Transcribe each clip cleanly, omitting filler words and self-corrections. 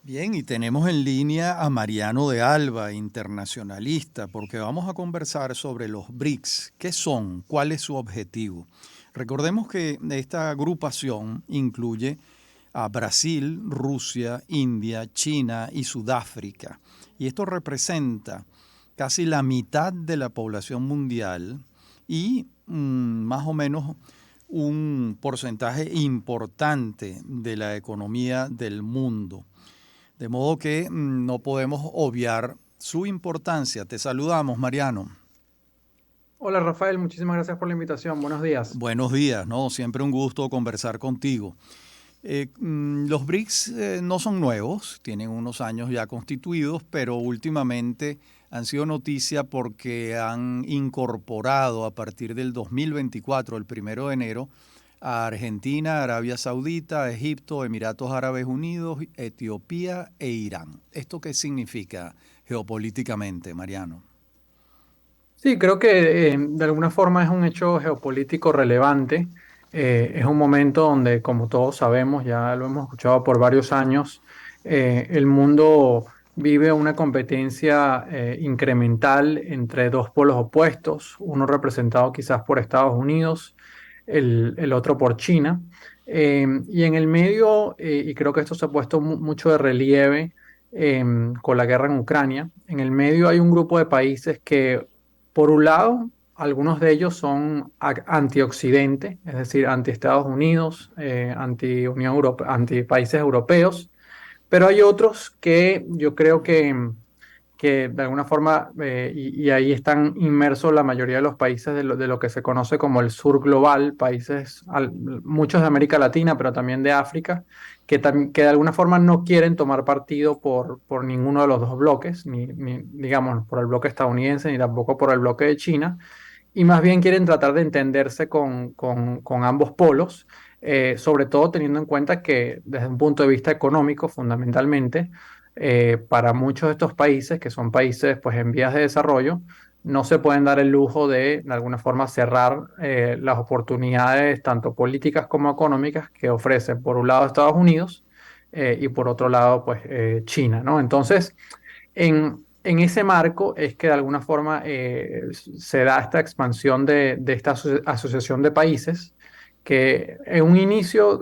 Bien, y tenemos en línea a Mariano de Alba, internacionalista, porque vamos a conversar sobre los BRICS. ¿Qué son? ¿Cuál es su objetivo? Recordemos que esta agrupación incluye a Brasil, Rusia, India, China y Sudáfrica. Y esto representa casi la mitad de la población mundial y más o menos un porcentaje importante de la economía del mundo. De modo que no podemos obviar su importancia. Te saludamos, Mariano. Hola Rafael, muchísimas gracias por la invitación. Buenos días. Buenos días, ¿no? Siempre un gusto conversar contigo. Los BRICS no son nuevos, tienen unos años ya constituidos, pero últimamente han sido noticia porque han incorporado a partir del 2024, el 1 de enero, a Argentina, Arabia Saudita, Egipto, Emiratos Árabes Unidos, Etiopía e Irán. ¿Esto qué significa geopolíticamente, Mariano? Sí, creo que de alguna forma es un hecho geopolítico relevante. Es un momento donde, como todos sabemos, ya lo hemos escuchado por varios años, el mundo vive una competencia incremental entre dos polos opuestos, uno representado quizás por Estados Unidos, el otro por China. Y en el medio, y creo que esto se ha puesto mucho de relieve con la guerra en Ucrania, en el medio hay un grupo de países que por un lado, algunos de ellos son anti-Occidente, es decir, anti-Estados Unidos, anti-Unión Europea, anti-países europeos, pero hay otros que yo creo que de alguna forma, y ahí están inmersos la mayoría de los países de lo que se conoce como el sur global, países, muchos de América Latina, pero también de África, que de alguna forma no quieren tomar partido por ninguno de los dos bloques, ni, digamos por el bloque estadounidense, ni tampoco por el bloque de China, y más bien quieren tratar de entenderse con ambos polos, sobre todo teniendo en cuenta que desde un punto de vista económico, fundamentalmente, para muchos de estos países, que son países pues, en vías de desarrollo, no se pueden dar el lujo de alguna forma, cerrar las oportunidades, tanto políticas como económicas, que ofrecen, por un lado, Estados Unidos y por otro lado, pues, China, ¿no? Entonces, en ese marco es que de alguna forma se da esta expansión de esta asociación de países que en un inicio,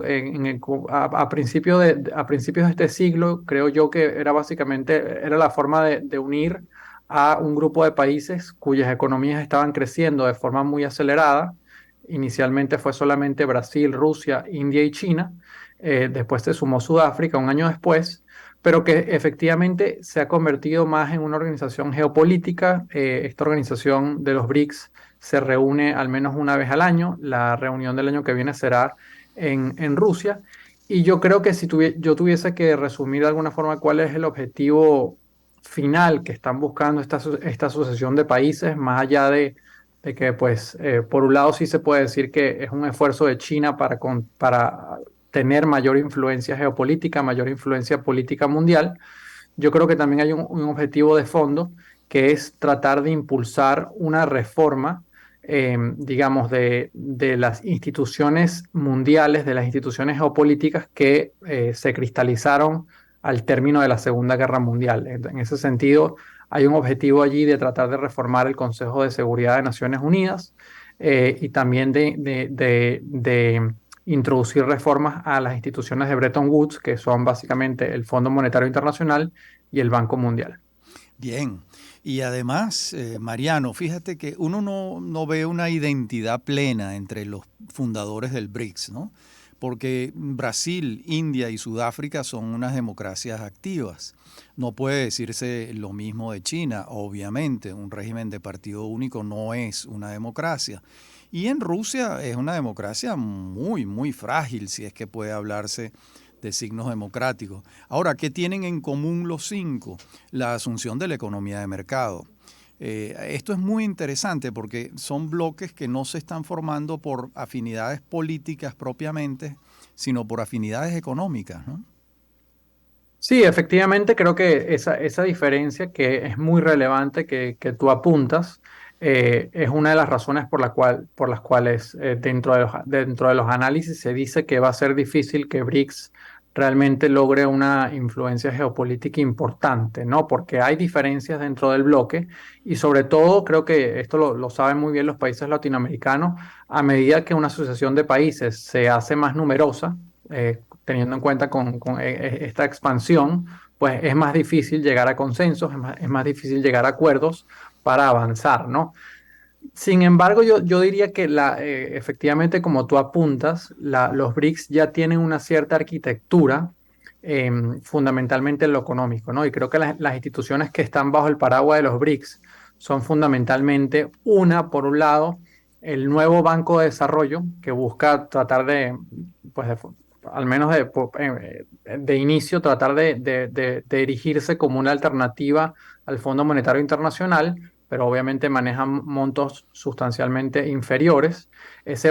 a principios de este siglo, creo yo que era básicamente era la forma de unir a un grupo de países cuyas economías estaban creciendo de forma muy acelerada. Inicialmente fue solamente Brasil, Rusia, India y China. Después se sumó Sudáfrica un año después, pero que efectivamente se ha convertido más en una organización geopolítica. Esta organización de los BRICS se reúne al menos una vez al año. La reunión del año que viene será en Rusia. Y yo creo que si yo tuviese que resumir de alguna forma cuál es el objetivo final que están buscando esta asociación de países, más allá de que, pues, por un lado sí se puede decir que es un esfuerzo de China para tener mayor influencia geopolítica, mayor influencia política mundial. Yo creo que también hay un objetivo de fondo que es tratar de impulsar una reforma, digamos, de las instituciones mundiales, de las instituciones geopolíticas que se cristalizaron al término de la Segunda Guerra Mundial. En ese sentido, hay un objetivo allí de tratar de reformar el Consejo de Seguridad de Naciones Unidas y también de introducir reformas a las instituciones de Bretton Woods, que son básicamente el Fondo Monetario Internacional y el Banco Mundial. Bien. Y además, Mariano, fíjate que uno no ve una identidad plena entre los fundadores del BRICS, ¿no? Porque Brasil, India y Sudáfrica son unas democracias activas. No puede decirse lo mismo de China, obviamente. Un régimen de partido único no es una democracia. Y en Rusia es una democracia muy, muy frágil, si es que puede hablarse de signos democráticos. Ahora, ¿qué tienen en común los cinco? La asunción de la economía de mercado. Esto es muy interesante porque son bloques que no se están formando por afinidades políticas propiamente, sino por afinidades económicas, ¿no? Sí, efectivamente, creo que esa diferencia que es muy relevante que tú apuntas es una de las razones por las cuales dentro de los análisis se dice que va a ser difícil que BRICS realmente logre una influencia geopolítica importante, ¿no? Porque hay diferencias dentro del bloque y sobre todo creo que esto lo saben muy bien los países latinoamericanos, a medida que una asociación de países se hace más numerosa, teniendo en cuenta con esta expansión, pues es más difícil llegar a consensos, es más difícil llegar a acuerdos para avanzar, ¿no? Sin embargo, yo diría que efectivamente, como tú apuntas, los BRICS ya tienen una cierta arquitectura, fundamentalmente en lo económico, ¿no? Y creo que las instituciones que están bajo el paraguas de los BRICS son fundamentalmente por un lado, el nuevo Banco de Desarrollo, que busca tratar pues, al menos de inicio, tratar de erigirse como una alternativa al Fondo Monetario Internacional, pero obviamente manejan montos sustancialmente inferiores. Ese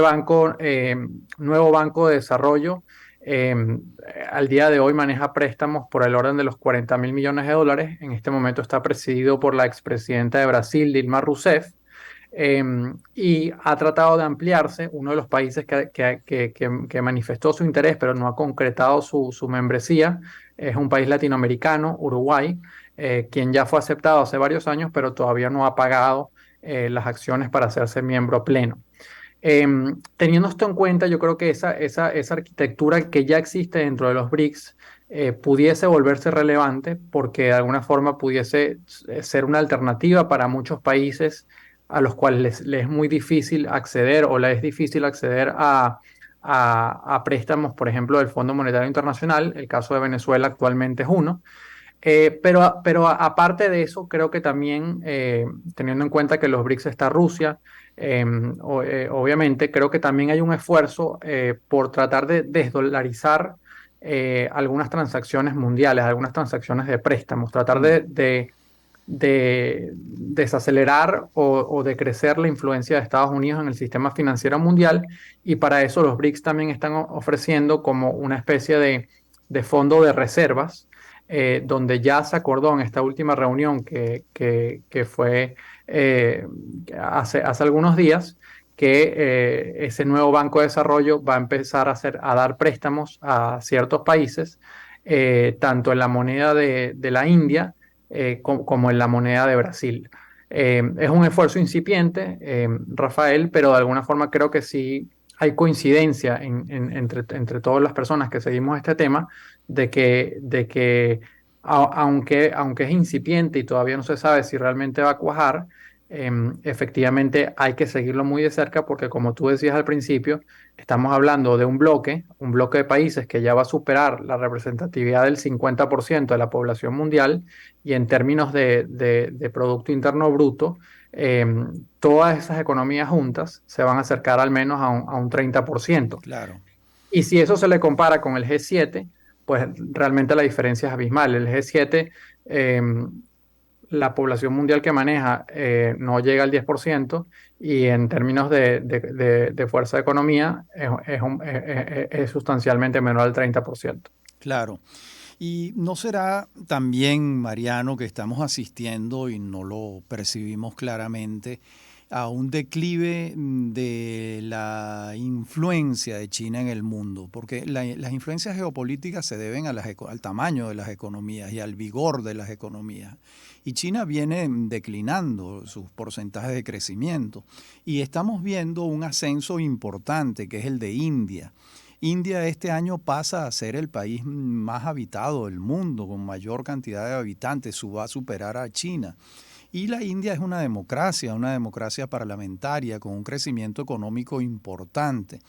nuevo Banco de Desarrollo, eh, al día de hoy maneja préstamos por el orden de los 40.000 millones de dólares. En este momento está presidido por la expresidenta de Brasil, Dilma Rousseff, eh, y ha tratado de ampliarse. Uno de los países que manifestó su interés, pero no ha concretado su membresía, es un país latinoamericano, Uruguay, quien ya fue aceptado hace varios años, pero todavía no ha pagado las acciones para hacerse miembro pleno. Teniendo esto en cuenta, yo creo que esa arquitectura que ya existe dentro de los BRICS pudiese volverse relevante porque de alguna forma pudiese ser una alternativa para muchos países a los cuales les es muy difícil acceder o les es difícil acceder a préstamos, por ejemplo, del Fondo Monetario Internacional. El caso de Venezuela actualmente es uno. Pero aparte de eso, creo que también, teniendo en cuenta que los BRICS está Rusia, obviamente, creo que también hay un esfuerzo por tratar de desdolarizar algunas transacciones mundiales, algunas transacciones de préstamos, tratar Mm, de desacelerar o de crecer la influencia de Estados Unidos en el sistema financiero mundial, y para eso los BRICS también están ofreciendo como una especie de fondo de reservas, donde ya se acordó en esta última reunión que fue eh, hace algunos días, que ese nuevo Banco de Desarrollo va a empezar a dar préstamos a ciertos países, tanto en la moneda de la India, como en la moneda de Brasil. Es un esfuerzo incipiente, Rafael, pero de alguna forma creo que sí hay coincidencia entre todas las personas que seguimos este tema, aunque es incipiente y todavía no se sabe si realmente va a cuajar, efectivamente hay que seguirlo muy de cerca porque, como tú decías al principio, estamos hablando de un bloque de países que ya va a superar la representatividad del 50% de la población mundial, y en términos de Producto Interno Bruto, eh, todas esas economías juntas se van a acercar al menos a un 30%. claro. Y si eso se le compara con el G7, pues realmente la diferencia es abismal. El G7, eh, la población mundial que maneja no llega al 10%, y en términos de fuerza de economía es sustancialmente menor al 30%. Claro. ¿Y no será también, Mariano, que estamos asistiendo y no lo percibimos claramente a un declive de la influencia de China en el mundo? Porque las influencias geopolíticas se deben a al tamaño de las economías y al vigor de las economías. Y China viene declinando sus porcentajes de crecimiento. Y estamos viendo un ascenso importante, que es el de India. India este año pasa a ser el país más habitado del mundo, con mayor cantidad de habitantes, va a superar a China. Y la India es una democracia parlamentaria con un crecimiento económico importante.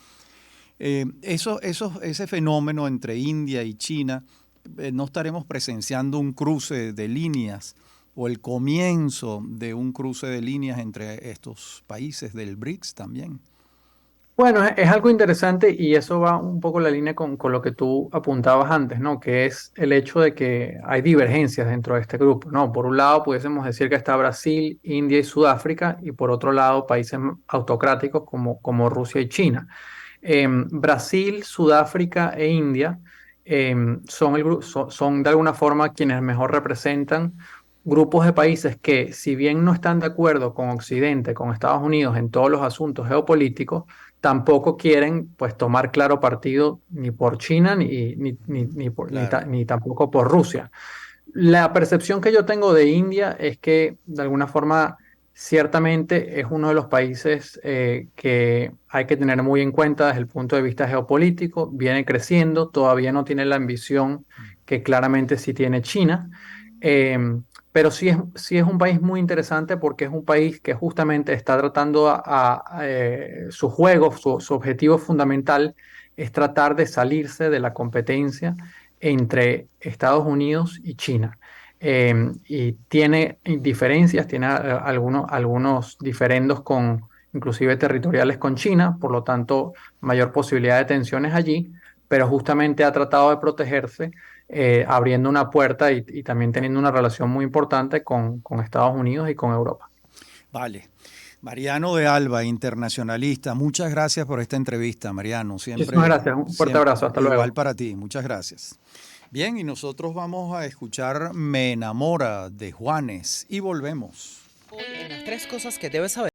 Ese fenómeno entre India y China, no estaremos presenciando un cruce de líneas o el comienzo de un cruce de líneas entre estos países del BRICS también. Bueno, es algo interesante y eso va un poco en la línea con lo que tú apuntabas antes, ¿no? Que es el hecho de que hay divergencias dentro de este grupo, ¿no? Por un lado, pudiésemos decir que está Brasil, India y Sudáfrica, y por otro lado, países autocráticos como Rusia y China. Brasil, Sudáfrica e India son de alguna forma quienes mejor representan grupos de países que, si bien no están de acuerdo con Occidente, con Estados Unidos en todos los asuntos geopolíticos, tampoco quieren pues tomar claro partido ni por China Claro. ni tampoco por Rusia. La percepción que yo tengo de India es que de alguna forma ciertamente es uno de los países que hay que tener muy en cuenta desde el punto de vista geopolítico, viene creciendo, todavía no tiene la ambición que claramente sí tiene China, eh, pero sí es un país muy interesante porque es un país que justamente está tratando su juego, su objetivo fundamental es tratar de salirse de la competencia entre Estados Unidos y China. Y tiene diferencias, tiene algunos diferendos inclusive territoriales con China, por lo tanto, mayor posibilidad de tensiones allí, pero justamente ha tratado de protegerse, abriendo una puerta y también teniendo una relación muy importante con Estados Unidos y con Europa. Vale. Mariano de Alba, internacionalista, muchas gracias por esta entrevista, Mariano. Muchísimas Siempre, gracias, un fuerte siempre, abrazo, hasta igual luego. para ti. Muchas gracias. Bien, y nosotros vamos a escuchar Me enamora de Juanes y volvemos. Hoy en las tres cosas que debes saber.